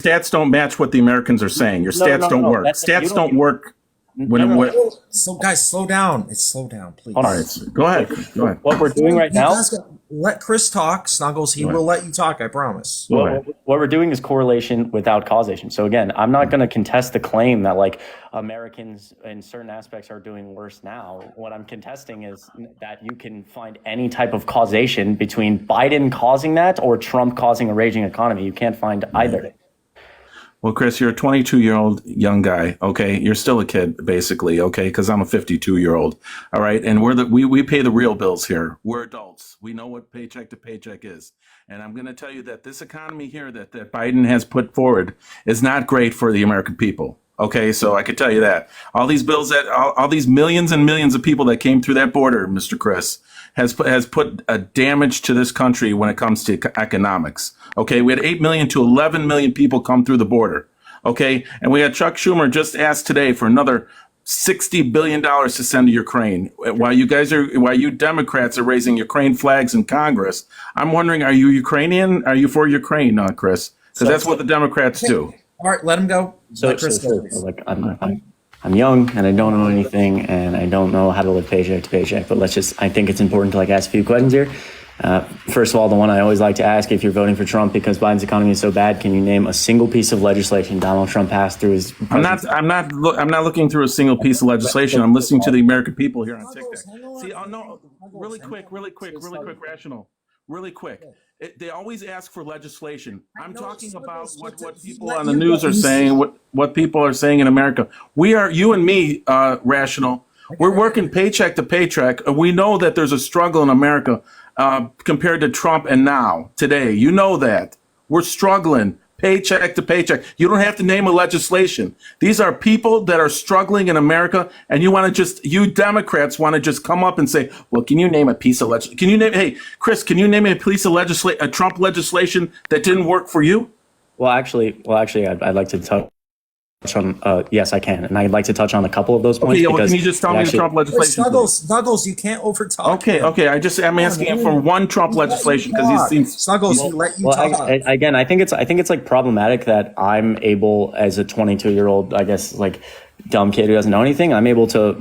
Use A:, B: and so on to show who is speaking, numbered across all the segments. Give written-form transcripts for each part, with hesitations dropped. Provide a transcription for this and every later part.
A: stats don't match what the Americans are saying. Your stats don't work. Stats don't work.
B: So guys, slow down. Slow down, please.
A: All right, go ahead. Go ahead.
C: What we're doing right now.
B: Let Chris talk, Snuggles. He will let you talk. I promise.
C: What we're doing is correlation without causation. So again, I'm not going to contest the claim that like Americans in certain aspects are doing worse now. What I'm contesting is that you can find any type of causation between Biden causing that or Trump causing a raging economy. You can't find either.
A: Well, Chris, you're a 22-year-old young guy, okay? You're still a kid, basically, okay? Because I'm a 52-year-old, all right? And we pay the real bills here. We're adults. We know what paycheck to paycheck is. And I'm going to tell you that this economy here that Biden has put forward is not great for the American people, okay? So I could tell you that. All these bills all these millions and millions of people that came through that border, Mr. Chris, has put a damage to this country when it comes to economics. Okay, we had 8 million to 11 million people come through the border. Okay, and we had Chuck Schumer just asked today for another $60 billion to send to Ukraine. While you Democrats are raising Ukraine flags in Congress, I'm wondering, are you Ukrainian? Are you for Ukraine, Chris? Because that's what the Democrats do.
B: All right, let him go.
C: Like I'm young and I don't know anything and I don't know how to live paycheck to paycheck. But I think it's important to like ask a few questions here. First of all, the one I always like to ask, if you're voting for Trump because Biden's economy is so bad, can you name a single piece of legislation Donald Trump passed through his presidency?
A: I'm not looking through a single piece of legislation. I'm listening to the American people here on TikTok. See, really quick, rational. Really quick. They always ask for legislation. I'm talking about what people on the news are saying, what people are saying in America. You and me, rational. We're working paycheck to paycheck. We know that there's a struggle in America compared to Trump and now, today. You know that. We're struggling paycheck to paycheck. You don't have to name a legislation. These are people that are struggling in America, and you Democrats want to just come up and say, well, can you name a piece of legislation? Hey, Chris, can you name a piece of a Trump legislation that didn't work for you?
C: Well, actually, I'd like to touch on, yes, I can. And I'd like to touch on a couple of those points.
A: Okay, can you just tell me the Trump legislation?
B: Snuggles, you can't overtalk.
A: Okay. I'm asking him for one Trump legislation because he seems
B: Snuggles, he let you talk.
C: Again, I think it's like problematic that I'm able, as a 22-year-old, I guess, like dumb kid who doesn't know anything, I'm able to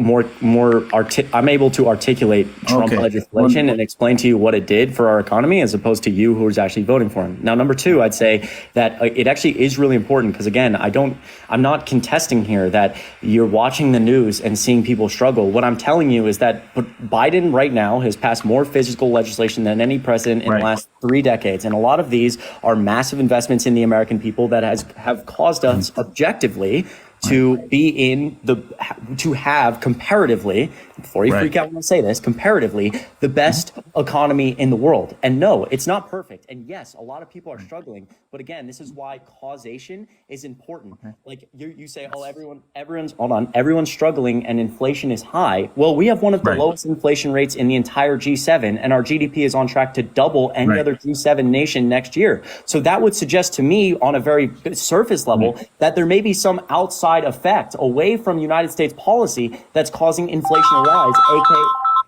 C: articulate Trump legislation and explain to you what it did for our economy, as opposed to you who is actually voting for him. Now, number two, I'd say that it actually is really important because, again, I'm not contesting here that you're watching the news and seeing people struggle. What I'm telling you is that Biden right now has passed more physical legislation than any president in the last 3 decades. And a lot of these are massive investments in the American people that have caused us objectively to have comparatively, before you freak out when I say this, comparatively the best economy in the world. And no, it's not perfect. And yes, a lot of people are struggling. But again, this is why causation is important. Like you say, oh, everyone's struggling and inflation is high. Well, we have one of the lowest inflation rates in the entire G7, and our GDP is on track to double any other G7 nation next year. So that would suggest to me, on a very surface level, that there may be some outside effect away from United States policy that's causing inflation to rise,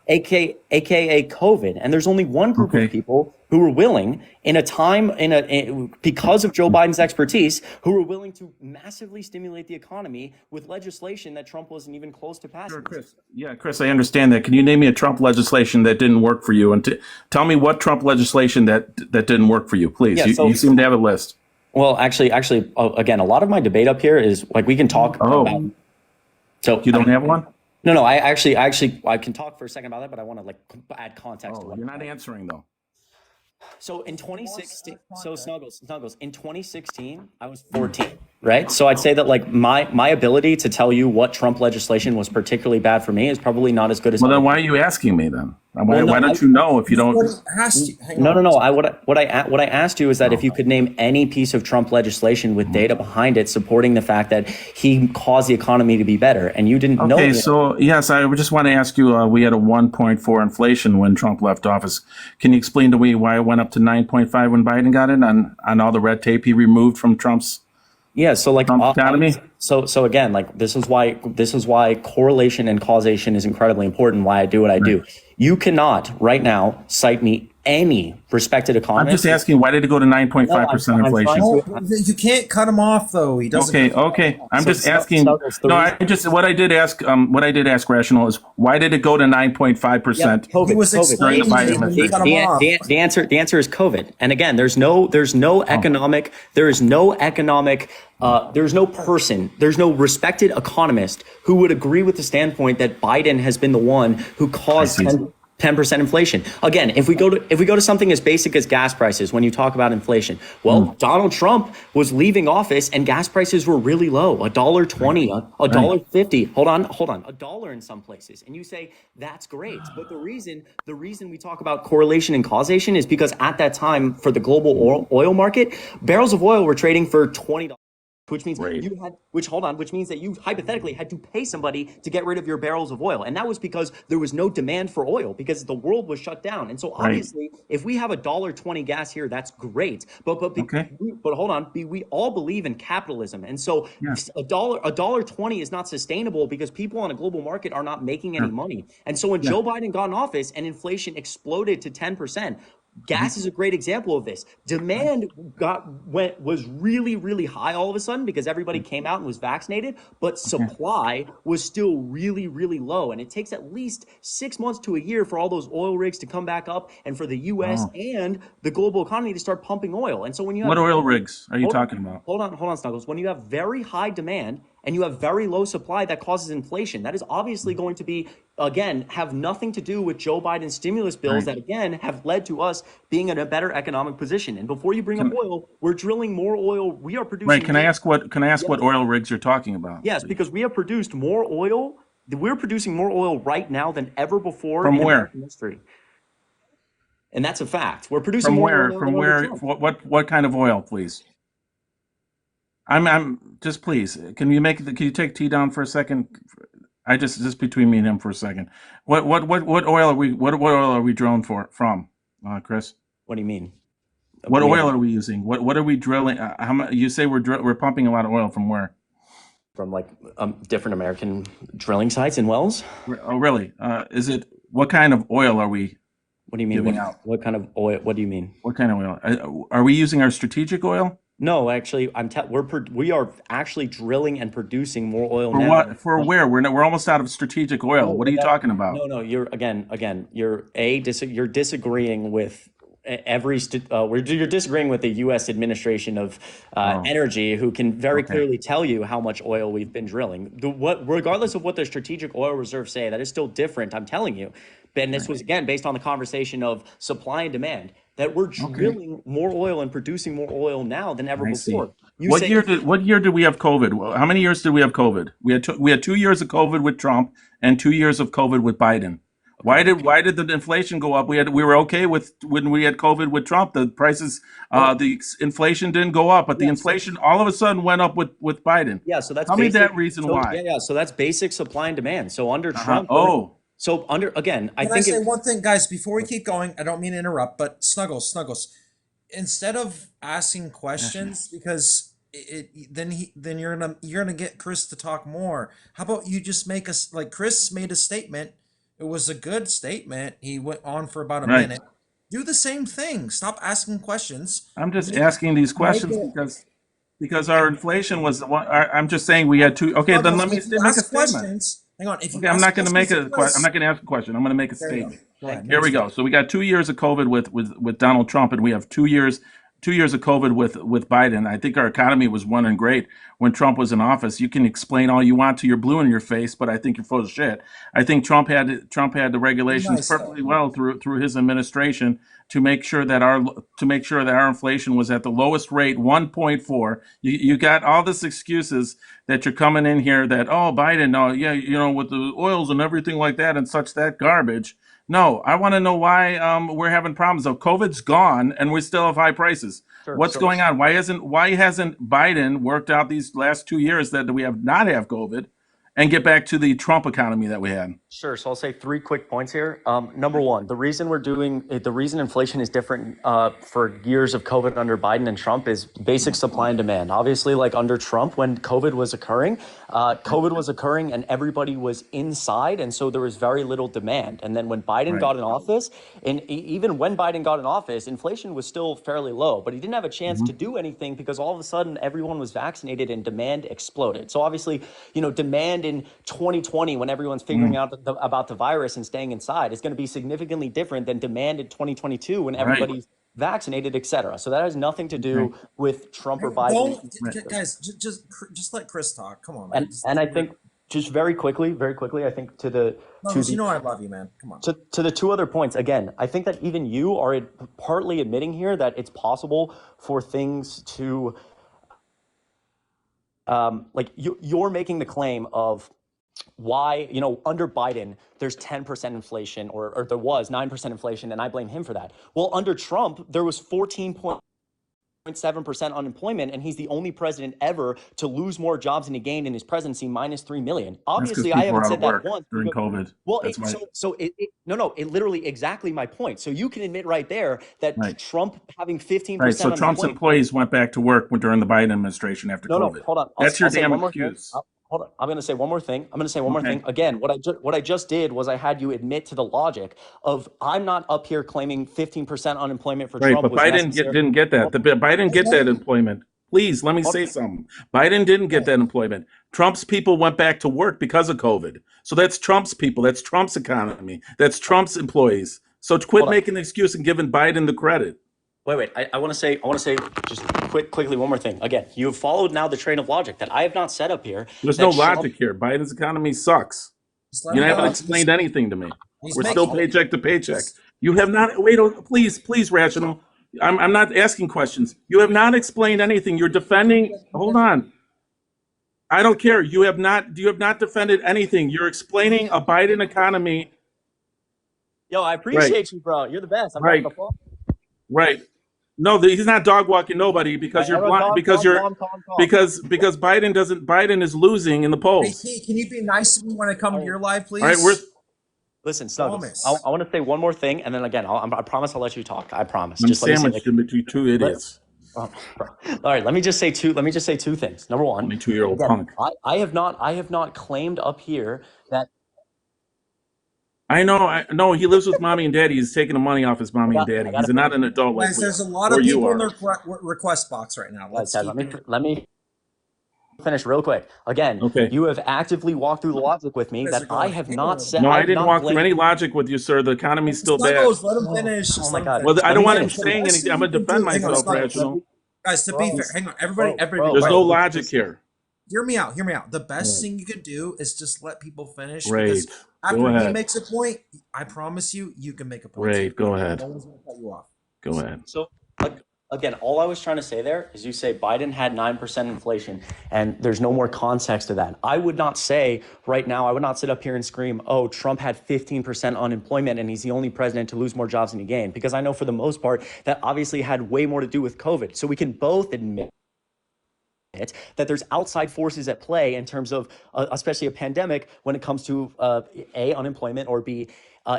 C: aka COVID. And there's only one group of people who are willing, because of Joe Biden's expertise, who are willing to massively stimulate the economy with legislation that Trump wasn't even close to passing.
A: Sure, Chris. Yeah, Chris, I understand that. Can you name me a Trump legislation that didn't work for you? And tell me what Trump legislation that didn't work for you, please. Yeah, you seem to have a list.
C: Well, actually, again, a lot of my debate up here is like we can talk about. So
A: you don't have one?
C: No. I can talk for a second about that, but I want to add context.
A: You're not answering though.
C: So in 2016, Snuggles, in 2016, I was 14, right? So I'd say that my ability to tell you what Trump legislation was particularly bad for me is probably not as good as.
A: Well, then why are you asking me then? Why don't you know if you don't?
C: No. What I asked you is that if you could name any piece of Trump legislation with data behind it supporting the fact that he caused the economy to be better, and you didn't know.
A: Okay, so yes, I just want to ask you. We had a 1.4 inflation when Trump left office. Can you explain to me why it went up to 9.5 when Biden got in on all the red tape he removed from Trump's?
C: Yeah, so
A: economy.
C: So again, this is why correlation and causation is incredibly important. Why I do what I do. You cannot right now cite me any respected
A: I'm
C: economist.
A: just asking, why did it go to 9.5%
C: I'm
A: inflation?
C: trying
B: No, you can't cut him off though. He doesn't.
A: Okay. I'm just asking.
C: Snuggles, the
A: No,
C: reason,
A: I just what I did ask Rational is why did it go to 9.5%
B: He was
C: COVID.
A: during the
B: explaining
A: Biden
B: it and you
A: administration?
B: cut him off.
C: The answer is COVID. And again, there's no economic, there's no person, there's no respected economist who would agree with the standpoint that Biden has been the one who caused
A: I see.
C: 10% inflation. Again, if we go to something as basic as gas prices, when you talk about inflation, well, Donald Trump was leaving office and gas prices were really low, $1.20, $1.50. Hold on, $1 in some places. And you say that's great, but the reason we talk about correlation and causation is because at that time for the global oil market, barrels of oil were trading for $20. Which means which means that you hypothetically had to pay somebody to get rid of your barrels of oil. And that was because there was no demand for oil because the world was shut down. And so obviously, if we have $1.20 gas here, that's great. But hold on, we all believe in capitalism. And so $1.20 is not sustainable because people on a global market are not making any money. And so when Joe Biden got in office and inflation exploded to 10%, gas is a great example of this. Demand was really, really high all of a sudden because everybody came out and was vaccinated, but supply was still really, really low. And it takes at least 6 months to a year for all those oil rigs to come back up and for the US and the global economy to start pumping oil. And so when you have
A: What oil rigs are you talking about?
C: Hold on, Snuggles. When you have very high demand and you have very low supply, that causes inflation. That is obviously going to be, again, have nothing to do with Joe Biden's stimulus bills that, again, have led to us being in a better economic position. And before you bring up oil, we're drilling more oil. We are producing.
A: Right. Can I ask what oil rigs you're talking about?
C: Yes, because we have produced more oil. We're producing more oil right now than ever before
A: From
C: in
A: where?
C: American history. And that's a fact. We're producing
A: From
C: more
A: where?
C: oil
A: From
C: than
A: where?
C: ever before.
A: What kind of oil, please? I'm just please. Can you take T down for a second? I just between me and him for a second. What oil are we drilling from, Chris?
C: What do you mean?
A: What oil are we using? What are we drilling? How much? You say we're pumping a lot of oil from where?
C: From like different American drilling sites and wells.
A: Oh, really? What kind of oil are we?
C: What do you mean?
A: Giving out?
C: What kind of oil? What do you mean?
A: What kind of oil? Are we using our strategic oil?
C: No, actually, we are actually drilling and producing more oil
A: For
C: now.
A: what? For where? We're almost out of strategic oil. What are you talking about?
C: No. You're disagreeing with you're disagreeing with the U.S. administration of energy, who can very clearly tell you how much oil we've been drilling. Regardless of what the strategic oil reserves say, that is still different. I'm telling you. And this was, again, based on the conversation of supply and demand, that we're drilling more oil and producing more oil now than ever before.
A: What year did we have COVID? Well, how many years did we have COVID? We had 2 years of COVID with Trump and 2 years of COVID with Biden. Why did the inflation go up? We were okay with when we had COVID with Trump. The prices, the inflation didn't go up, but the inflation all of a sudden went up with Biden.
C: Yeah, so that's
A: tell me that reason why.
C: Yeah, so that's basic supply and demand. So under Trump, again, I
B: Can
C: think
B: I say one thing, guys, before we keep going? I don't mean to interrupt, but Snuggles, instead of asking questions, because then you're gonna get Chris to talk more. How about you just make us, like Chris made a statement. It was a good statement. He went on for about a minute. Do the same thing. Stop asking questions.
A: I'm just asking these questions because our inflation was. I'm just saying we had two. Okay, then let me make a statement.
B: Hang on.
A: I'm not going to make I'm not going to ask a question. I'm going to make a statement. Here we go. So we got 2 years of COVID with Donald Trump, and we have 2 years of COVID with Biden. I think our economy was running great when Trump was in office. You can explain all you want to your blue in your face, but I think you're full of shit. I think Trump had the regulations perfectly well through his administration to make sure that our inflation was at the lowest rate, 1.4. You got all this excuses that you're coming in here that Biden, with the oils and everything like that and such, that garbage. No, I want to know why we're having problems. So COVID's gone and we still have high prices. What's going on? Why hasn't Biden worked out these last 2 years that we have not have COVID and get back to the Trump economy that we had?
C: Sure. So I'll say three quick points here. Number one, the reason inflation is different for years of COVID under Biden and Trump is basic supply and demand. Obviously, like under Trump, when COVID was occurring and everybody was inside, and so there was very little demand. And then when Biden
A: Right.
C: got in office, and even when Biden got in office, inflation was still fairly low, but he didn't have a chance to do anything because all of a sudden everyone was vaccinated and demand exploded. So obviously, demand in 2020 when everyone's figuring out about the virus and staying inside is going to be significantly different than demand in 2022 when
A: Right.
C: everybody's vaccinated, et cetera. So that has nothing to
A: Okay.
C: do with Trump or
B: Don't,
C: Biden.
A: Right.
B: guys, just let Chris talk. Come on, man.
C: And I think just very quickly, I think
B: Snuggles, you know I love you, man. Come on.
C: to the two other points, again, I think that even you are partly admitting here that it's possible for things to you're making the claim of why, under Biden, there's 10% inflation or there was 9% inflation, and I blame him for that. Well, under Trump, there was 14.7% unemployment, and he's the only president ever to lose more jobs than he gained in his presidency, minus 3 million.
A: That's because
C: Obviously, I
A: people
C: haven't
A: are out
C: said
A: of
C: that
A: work
C: once.
A: during COVID.
C: Well,
A: That's why.
C: it literally exactly my point. So you can admit right there that
A: Right.
C: Trump having 15%
A: Right. So Trump's
C: unemployment.
A: employees went back to work during the Biden administration after
C: No,
A: COVID.
C: hold on.
A: That's your
C: I'll say
A: damn
C: one more thing.
A: excuse.
C: Hold on. I'm going to say one more thing.
A: Okay.
C: Again, what I just did was I had you admit to the logic of I'm not up here claiming 15% unemployment for
A: Right,
C: Trump
A: but
C: was
A: Biden
C: necessary.
A: didn't get that. Biden get that
B: Hold
A: employment. Please let me say something. Biden didn't get that employment. Trump's people went back to work because of COVID. So that's Trump's people. That's Trump's economy. That's Trump's employees. So quit
C: Hold on.
A: making the excuse and giving Biden the credit.
C: Wait. I want to say just quickly one more thing. Again, you have followed now the train of logic that I have not set up here.
A: There's
C: that
A: no
C: Trump-
A: logic here. Biden's economy sucks.
B: Just let
A: You
B: him
A: haven't
B: go.
A: explained anything to me.
B: He's
A: We're
B: making-
A: still paycheck to paycheck. You have not. Wait, please, Rational. I'm not asking questions. You have not explained anything. You're defending. Hold on. I don't care. You have not defended anything. You're explaining a Biden economy.
C: Yo, I appreciate you, bro. You're the best. I'm
A: Right.
C: not gonna
A: Right. No, he's not dog walking nobody because you're blind. Because Biden is losing in the
B: Hey,
A: polls.
B: T, can you be nice to me when I come to your live, please?
A: All right,
C: Listen, Snuggles.
B: Promise.
C: I want to say one more thing, and then again, I promise I'll let you talk. I promise.
A: I'm
C: Just let me say,
A: sandwiched in between two idiots.
C: all right, let me just say two things. Number one,
A: 22-year-old
C: again,
A: punk.
C: I have not claimed up here that
A: I know he lives with mommy and daddy. He's taking the money off his mommy and daddy. He's not an adult like
B: Guys,
A: we
B: there's a
A: are,
B: lot
A: or
B: of
A: you
B: people in
A: are.
B: the request box right now. Let's
C: Guys,
B: keep
C: let me finish real quick. Again,
A: Okay.
C: you have actively walked through the logic with me
B: Guys
C: that
B: are going
C: I have not
B: ham.
C: said.
A: No, I
C: have
A: didn't
C: not
A: walk through
C: blamed-
A: any logic with you, sir. The economy's still bad.
B: Snuggles, let him finish.
C: Oh
B: Just
C: my
B: let him
C: God.
B: finish.
A: Well, I
C: Let
A: don't
C: me
A: want him
C: finish.
A: saying anything. I'm gonna defend myself, Rational.
B: Guys, to be fair, hang on. Everybody,
C: Bro,
A: There's
B: wait.
A: no logic here.
B: Hear me out. Hear me out. The best
A: Right.
B: thing you could do is just let people finish.
A: Great.
B: Because
A: Go
B: after he
A: ahead.
B: makes a point, I promise you, you can make a point.
A: Great. Go ahead.
B: No one's gonna cut you off.
A: Go ahead.
C: So again, all I was trying to say there is you say Biden had 9% inflation, and there's no more context to that. I would not say right now, I would not sit up here and scream, oh, Trump had 15% unemployment and he's the only president to lose more jobs than he gained, because I know for the most part that obviously had way more to do with COVID. So we can both admit that there's outside forces at play in terms of especially a pandemic when it comes to A, unemployment, or B,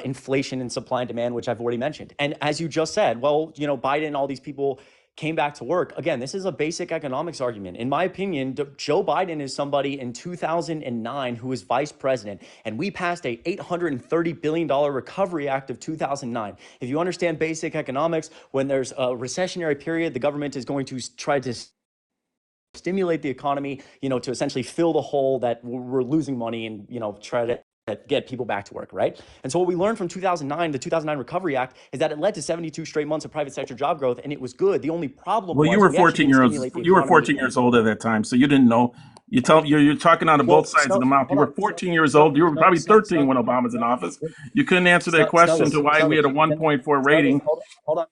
C: inflation and supply and demand, which I've already mentioned. And as you just said, well, Biden, all these people came back to work. Again, this is a basic economics argument. In my opinion, Joe Biden is somebody in 2009 who was vice president, and we passed a $830 billion Recovery Act of 2009. If you understand basic economics, when there's a recessionary period, the government is going to try to stimulate the economy, to essentially fill the hole that we're losing money and, try to get people back to work, right? And so what we learned from 2009, the 2009 Recovery Act, is that it led to 72 straight months of private sector job growth, and it was good. The only problem
A: Well,
C: was
A: you were
C: we actually
A: 14
C: didn't
A: years
C: stimulate the
A: you were
C: economy.
A: 14 years old at that time, so you didn't know. You're talking out of both sides of the mouth. You were 14 years old. You were probably 13 when Obama's in office. You couldn't answer that question to why we had a 1.4 rating.
C: Hold on.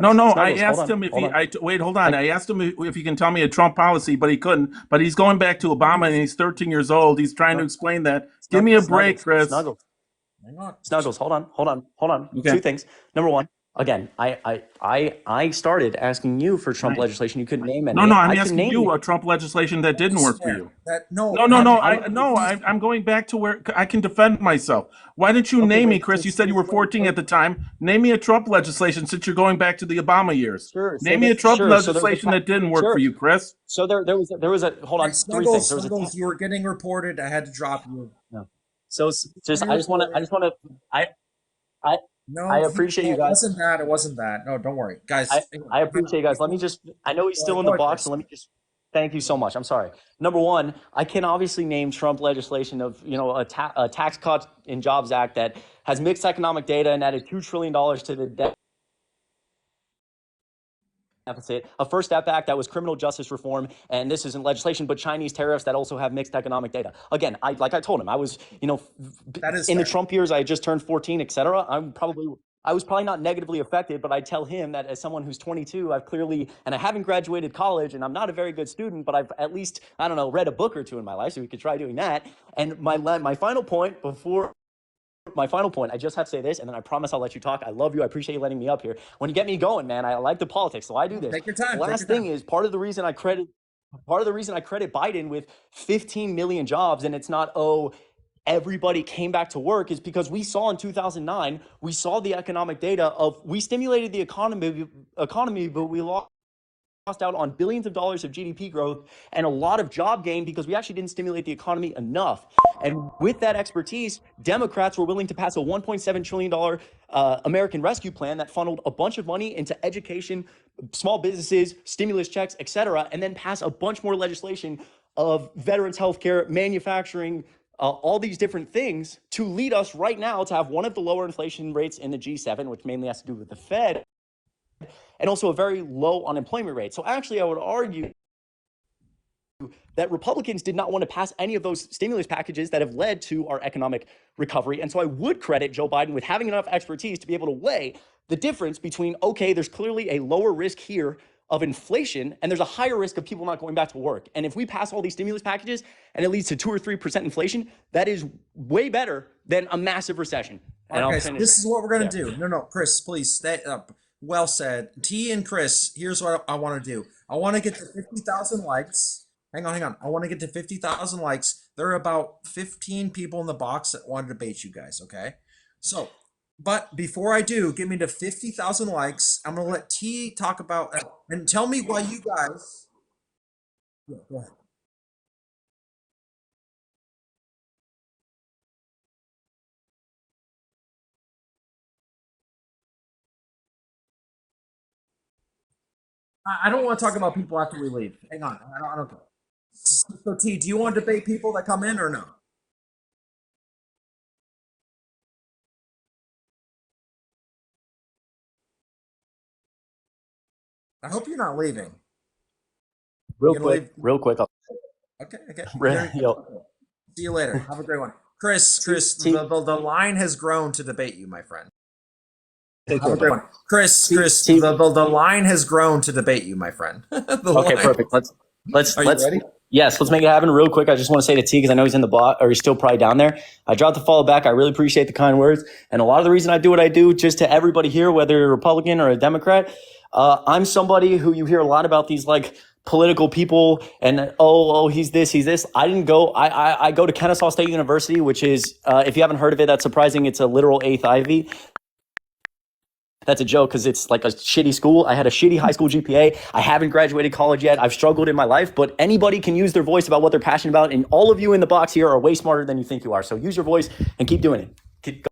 A: No. I
C: Snuggles,
A: asked him if he. Wait, hold on. I asked him if he can tell me a Trump policy, but he couldn't. But he's going back to Obama, and he's 13 years old. He's trying to explain that. Give me a break, Chris.
C: Snuggles.
B: Hang on.
C: Snuggles, hold on.
A: Okay.
C: Two things. Number one, Again, I started asking you for Trump legislation. You couldn't name
A: No,
C: any.
A: no, I'm
C: I can
A: asking
C: name
A: you
C: you.
A: a Trump legislation that
B: I
A: didn't work for
B: swear
A: you.
B: that
A: No,
B: no,
A: no, no.
B: I'm
A: I'm going back to where I can defend myself. Why didn't you
C: Okay,
A: name me,
C: wait,
A: Chris? You said you were 14 at the time. Name me a Trump legislation since you're going back to the Obama years.
C: sure.
A: Name me a Trump
C: Sure. So there was
A: legislation that didn't work for
C: sure.
A: you, Chris.
C: So there was a hold
B: all right,
C: on, three things.
B: Snuggles,
C: There was a
B: Snuggles, you were getting reported. I had to drop you.
C: no. So just
B: Getting
C: I
B: reported.
C: just want to I I I
B: No,
C: appreciate
B: no,
C: you
B: it
C: guys.
B: wasn't that. It wasn't that. No, don't worry, guys. Hang on,
C: I
B: hang on.
C: appreciate you guys. Let me just, I know he's still in
B: Go
C: the
B: ahead,
C: box,
B: Chris.
C: so let me just, thank you so much. I'm sorry. Number one, I can obviously name Trump legislation of, a Tax Cuts and Jobs Act that has mixed economic data and added $2 trillion to the deficit, a First Step Act that was criminal justice reform, and this isn't legislation, but Chinese tariffs that also have mixed economic data. Again, like I told him, I was,
B: That is
C: in the
B: fair.
C: Trump years, I had just turned 14, etc. I was probably not negatively affected, but I tell him that as someone who's 22, I've clearly, and I haven't graduated college, and I'm not a very good student, but I've at least, I don't know, read a book or two in my life, so we could try doing that. And my final point before my final point, I just have to say this, and then I promise I'll let you talk. I love you. I appreciate you letting me up here. When you get me going, man, I like the politics, so I do this.
B: Take your time. Take
C: Last
B: your
C: thing
B: time.
C: is part of the reason I credit Biden with 15 million jobs, and it's not, oh, everybody came back to work, is because we saw in 2009, we saw the economic data of, we stimulated the economy, but we lost out on billions of dollars of GDP growth and a lot of job gain because we actually didn't stimulate the economy enough. And with that expertise, Democrats were willing to pass a $1.7 trillion American Rescue Plan that funneled a bunch of money into education, small businesses, stimulus checks, et cetera, and then pass a bunch more legislation of veterans healthcare, manufacturing, all these different things to lead us right now to have one of the lower inflation rates in the G7, which mainly has to do with the Fed, and also a very low unemployment rate. So actually, I would argue that Republicans did not want to pass any of those stimulus packages that have led to our economic recovery. And so I would credit Joe Biden with having enough expertise to be able to weigh the difference between, okay, there's clearly a lower risk here of inflation, and there's a higher risk of people not going back to work. And if we pass all these stimulus packages and it leads to 2 or 3% inflation, that is way better than a massive recession.
B: All
C: And
B: right,
C: I'll
B: guys,
C: finish
B: this is what we're gonna
C: there.
B: do. No, no, Chris, please stay up. Well said. T and Chris, here's what I want to do. I want to get to 50,000 likes. Hang on, hang on. I want to get to 50,000 likes. There are about 15 people in the box that want to debate you guys, okay? So, but before I do, get me to 50,000 likes. I'm gonna let T talk about and tell me why you guys. Yeah, go ahead. I don't want to talk about people after we leave. Hang on. I don't care. So, T, do you want to debate people that come in or no? I hope you're not leaving.
C: Real
B: You're gonna
C: quick,
B: leave?
C: real quick.
B: Okay, okay.
C: Yo,
B: See you later. Have a great one. Chris,
C: T,
B: Chris,
C: T,
B: the line has grown to debate you, my friend.
C: take
B: Have
C: care,
B: a great
C: bud.
B: one. Chris,
C: T,
B: Chris,
C: T,
B: the line has grown to debate you, my friend. The
C: Okay,
B: line.
C: perfect.
B: Are you ready?
C: Yes, let's make it happen real quick. I just want to say to T, because I know he's in the bot, or he's still probably down there. I dropped the follow back. I really appreciate the kind words. And a lot of the reason I do what I do, just to everybody here, whether you're a Republican or a Democrat, I'm somebody who you hear a lot about these like political people and he's this, he's this. I didn't go, I go to Kennesaw State University, which is, if you haven't heard of it, that's surprising. It's a literal eighth Ivy. That's a joke because it's like a shitty school. I had a shitty high school GPA. I haven't graduated college yet. I've struggled in my life, but anybody can use their voice about what they're passionate about. And all of you in the box here are way smarter than you think you are. So use your voice and keep doing it. Keep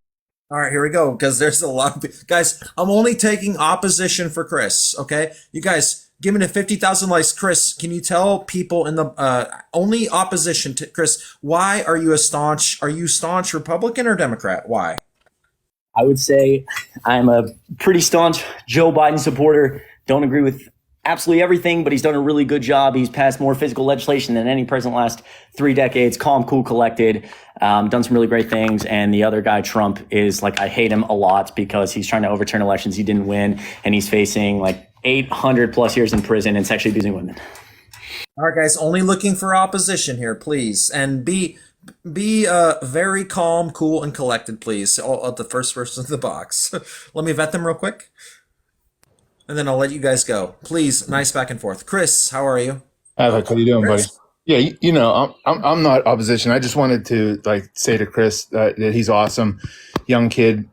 B: All right, here we go. Because there's a lot of guys. I'm only taking opposition for Chris. Okay, you guys, give me the 50,000 likes. Chris, can you tell people in the only opposition to Chris? Why are you a staunch? Are you staunch Republican or Democrat? Why?
C: I would say I'm a pretty staunch Joe Biden supporter. Don't agree with absolutely everything, but he's done a really good job. He's passed more physical legislation than any president last 3 decades. Calm, cool, collected. Done some really great things. And the other guy, Trump, is like, I hate him a lot because he's trying to overturn elections he didn't win, and he's facing like 800 plus years in prison and sexually abusing women.
B: All right, guys, only looking for opposition here, please. And Be very calm, cool, and collected, please. The first person in the box. Let me vet them real quick, and then I'll let you guys go. Please, nice back and forth. Chris, how are you?
D: Alex, how you doing, buddy?
B: Chris.
D: Yeah, I'm not opposition. I just wanted to like say to Chris that he's awesome, young kid.